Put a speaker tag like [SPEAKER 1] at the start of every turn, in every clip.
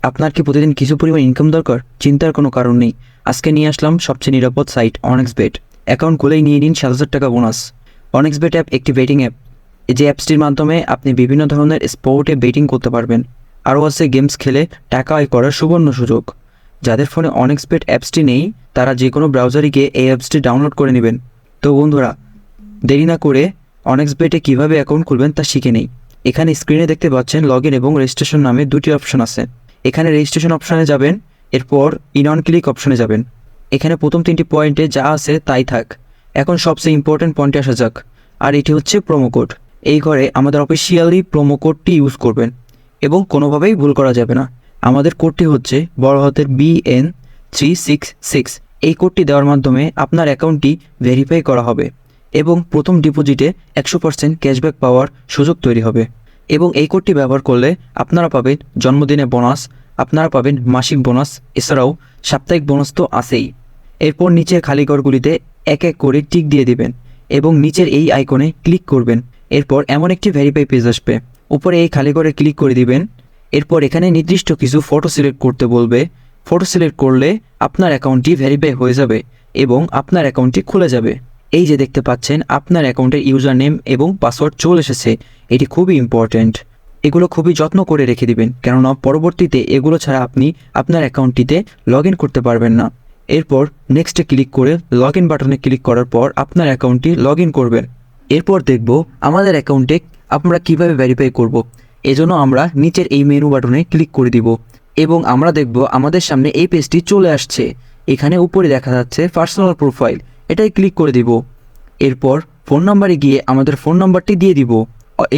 [SPEAKER 1] আপনার কি প্রতিদিন কিছু পরিমাণ ইনকাম দরকার? চিন্তার কোনো কারণ নেই। আজকে নিয়ে আসলাম সবচেয়ে নিরাপদ সাইট অনেক্সবেট। অ্যাকাউন্ট খুলেই নিয়ে নিন ৭,০০০ টাকা বোনাস। অনেক্সবেট অ্যাপ একটি বেটিং অ্যাপ। যে অ্যাপসটির মাধ্যমে আপনি বিভিন্ন ধরনের স্পোর্টে বেটিং করতে পারবেন। আরও আছে গেমস খেলে টাকা আয় করার সুবর্ণ সুযোগ। যাদের ফোনে অনেক্সবেট অ্যাপসটি নেই তারা যে কোনো ব্রাউজারে গিয়ে এই অ্যাপসটি ডাউনলোড করে নেবেন। তো বন্ধুরা, দেরি না করে অনেক্সবেটে কীভাবে অ্যাকাউন্ট খুলবেন তা শিখে নেই। এখানে স্ক্রিনে দেখতে পাচ্ছেন লগইন এবং রেজিস্ট্রেশন নামে দুটি অপশন আছে। এখানে রেজিস্ট্রেশন অপশানে যাবেন, এরপর ইন অন ক্লিক অপশনে যাবেন। এখানে প্রথম 3টি পয়েন্টে যা আছে তাই থাক। এখন সবচেয়ে ইম্পর্টেন্ট পয়েন্টে আসা যাক, আর এটি হচ্ছে প্রোমো কোড। এই ঘরে আমাদের অফিসিয়ালি প্রোমো কোডটি ইউজ করবেন এবং কোনোভাবেই ভুল করা যাবে না। আমাদের কোডটি হচ্ছে বড় হাতের BN366। এই কোডটি দেওয়ার মাধ্যমে আপনার অ্যাকাউন্টটি ভেরিফাই করা হবে এবং প্রথম ডিপোজিটে 100% ক্যাশব্যাক পাওয়ার সুযোগ তৈরি হবে। এবং এই কোডটি ব্যবহার করলে আপনারা পাবেন জন্মদিনে বোনাস, আপনারা পাবেন মাসিক বোনাস, এছাড়াও সাপ্তাহিক বোনাস তো আছেই। এরপর নিচের খালি ঘরগুলিতে এক এক করে টিক দিয়ে দিবেন এবং নিচের এই আইকনে ক্লিক করবেন। এরপর এমন একটি ভেরিফাই পেজ আসবে, উপরে এই খালি ঘরে ক্লিক করে দিবেন। এরপর এখানে নির্দিষ্ট কিছু ফটো সিলেক্ট করতে বলবে। ফটো সিলেক্ট করলে আপনার অ্যাকাউন্টটি ভেরিফাই হয়ে যাবে এবং আপনার অ্যাকাউন্টটি খুলে যাবে। এই যে দেখতে পাচ্ছেন আপনার অ্যাকাউন্টের ইউজার নেম এবং পাসওয়ার্ড চলে এসেছে। এটি খুবই ইম্পর্ট্যান্ট। এগুলো খুবই যত্ন করে রেখে দিবেন, কেননা পরবর্তীতে এগুলো ছাড়া আপনি আপনার অ্যাকাউন্টটিতে লগ ইন করতে পারবেন না। এরপর নেক্সটে ক্লিক করে লগ ইন বাটনে ক্লিক করার পর আপনার অ্যাকাউন্টটি লগ ইন করবেন। এরপর দেখব আমাদের অ্যাকাউন্টে আমরা কিভাবে ভেরিফাই করব। এজন্য আমরা নিচের এই মেনু বাটনে ক্লিক করে দিব এবং আমরা দেখব আমাদের সামনে এই পেজটি চলে আসছে। এখানে উপরে দেখা যাচ্ছে পার্সোনাল প্রোফাইল, এটাই ক্লিক করে দিব। এরপর ফোন নাম্বারে গিয়ে আমাদের ফোন নাম্বারটি দিয়ে দিব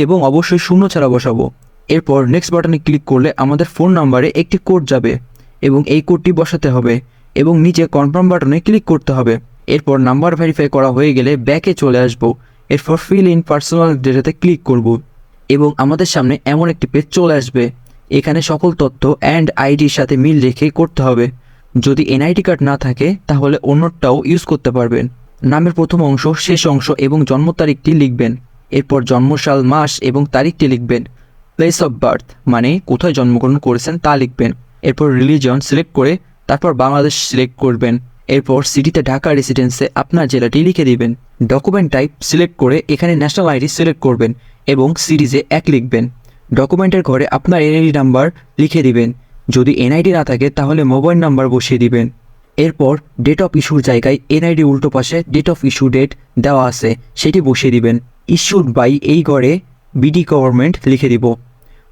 [SPEAKER 1] এবং অবশ্যই শূন্য ছাড়া বসাবো। এরপর নেক্সট বাটনে ক্লিক করলে আমাদের ফোন নাম্বারে একটি কোড যাবে এবং এই কোডটি বসাতে হবে এবং নিচে কনফার্ম বাটনে ক্লিক করতে হবে। এরপর নাম্বার ভেরিফাই করা হয়ে গেলে ব্যাকে চলে আসব। এরপর ফিল ইন পার্সোনাল ডেটাতে ক্লিক করব এবং আমাদের সামনে এমন একটি পেজ চলে আসবে। এখানে সকল তথ্য অ্যান্ড আইডির সাথে মিল রেখে করতে হবে। যদি এনআইডি কার্ড না থাকে তাহলে অন্যটাও ইউজ করতে পারবেন। নামের প্রথম অংশ, শেষ অংশ এবং জন্ম তারিখটি লিখবেন। এরপর জন্মসাল, মাস এবং তারিখটি লিখবেন। প্লেস অফ বার্থ মানে কোথায় জন্মগ্রহণ করেছেন তা লিখবেন। এরপর রিলিজন সিলেক্ট করে তারপর বাংলাদেশ সিলেক্ট করবেন। এরপর সিটিতে ঢাকা রেসিডেন্সে আপনার জেলাটি লিখে দিবেন। ডকুমেন্ট টাইপ সিলেক্ট করে এখানে ন্যাশনাল আইডি সিলেক্ট করবেন এবং সিরিজে 1 লিখবেন। ডকুমেন্টের ঘরে আপনার এনআইডি নাম্বার লিখে দিবেন। যদি এনআইডি না থাকে তাহলে মোবাইল নাম্বার বসিয়ে দিবেন। এরপর ডেট অফ ইস্যুর জায়গায় এনআইডি উল্টো পাশে ডেট অফ ইস্যু ডেট দেওয়া আছে সেটি বসিয়ে দিবেন। ইস্যুড বাই এই ঘরে বিডি গভর্নমেন্ট লিখে দিব।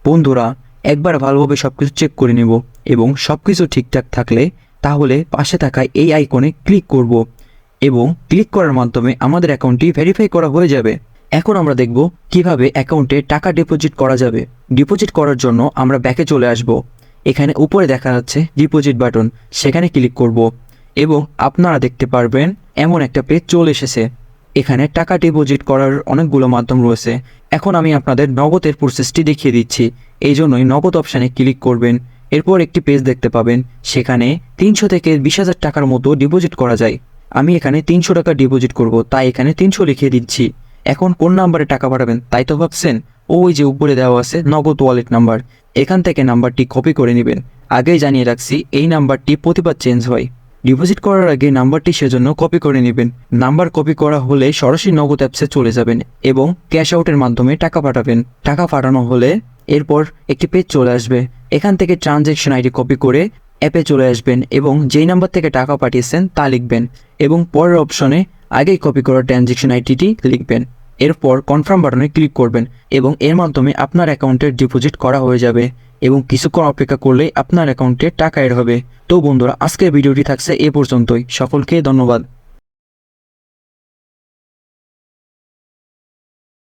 [SPEAKER 1] বন্ধুরা, একবার ভালোভাবে সব কিছু চেক করে নেব এবং সব কিছু ঠিকঠাক থাকলে তাহলে পাশে থাকা এই আইকনে ক্লিক করব এবং ক্লিক করার মাধ্যমে আমাদের অ্যাকাউন্টটি ভেরিফাই করা হয়ে যাবে। এখন আমরা দেখব কিভাবে অ্যাকাউন্টে টাকা ডিপোজিট করা যাবে। ডিপোজিট করার জন্য আমরা ব্যাকে চলে আসব। এখানে উপরে দেখা যাচ্ছে ডিপোজিট বাটন, সেখানে ক্লিক করব এবং আপনারা দেখতে পারবেন এমন একটা পেজ চলে এসেছে। এখানে টাকা ডিপোজিট করার অনেকগুলো মাধ্যম রয়েছে। এখন আমি আপনাদের নগদের প্রসেসটি দেখিয়ে দিচ্ছি, এই জন্যই নগদ অপশানে ক্লিক করবেন। এরপর একটি পেজ দেখতে পাবেন, সেখানে 300 থেকে 20,000 টাকার মতো ডিপোজিট করা যায়। আমি এখানে 300 টাকা ডিপোজিট করব, তাই এখানে 300 লিখে দিচ্ছি। এখন কোন নাম্বারে টাকা পাঠাবেন তাই তো ভাবছেন? ওই যে উপরে দেওয়া আছে নগদ ওয়ালেট নাম্বার, এখান থেকে নাম্বারটি কপি করে নেবেন। আগেই জানিয়ে রাখছি এই নাম্বারটি প্রতিবার চেঞ্জ হয়। ডিপোজিট করার আগে নাম্বারটি সেজন্য কপি করে নেবেন। নাম্বার কপি করা হলে সরাসরি নগদ অ্যাপসে চলে যাবেন এবং ক্যাশ আউটের মাধ্যমে টাকা পাঠাবেন। টাকা পাঠানো হলে এরপর একটি পেজ চলে আসবে। এখান থেকে ট্রানজ্যাকশন আইডি কপি করে অ্যাপে চলে আসবেন এবং যেই নাম্বার থেকে টাকা পাঠিয়েছেন তা লিখবেন এবং পরের অপশনে আগেই কপি করা ট্রানজ্যাকশন আইডিটি লিখবেন। এরপর কনফার্ম বাটনে ক্লিক করবেন এবং এর মাধ্যমে আপনার অ্যাকাউন্টের ডিপোজিট করা হয়ে যাবে এবং কিছুক্ষণ অপেক্ষা করলেই আপনার অ্যাকাউন্টে টাকা এড হবে। তো বন্ধুরা, আজকের ভিডিওটি থাকছে এ পর্যন্তই। সকলকে ধন্যবাদ।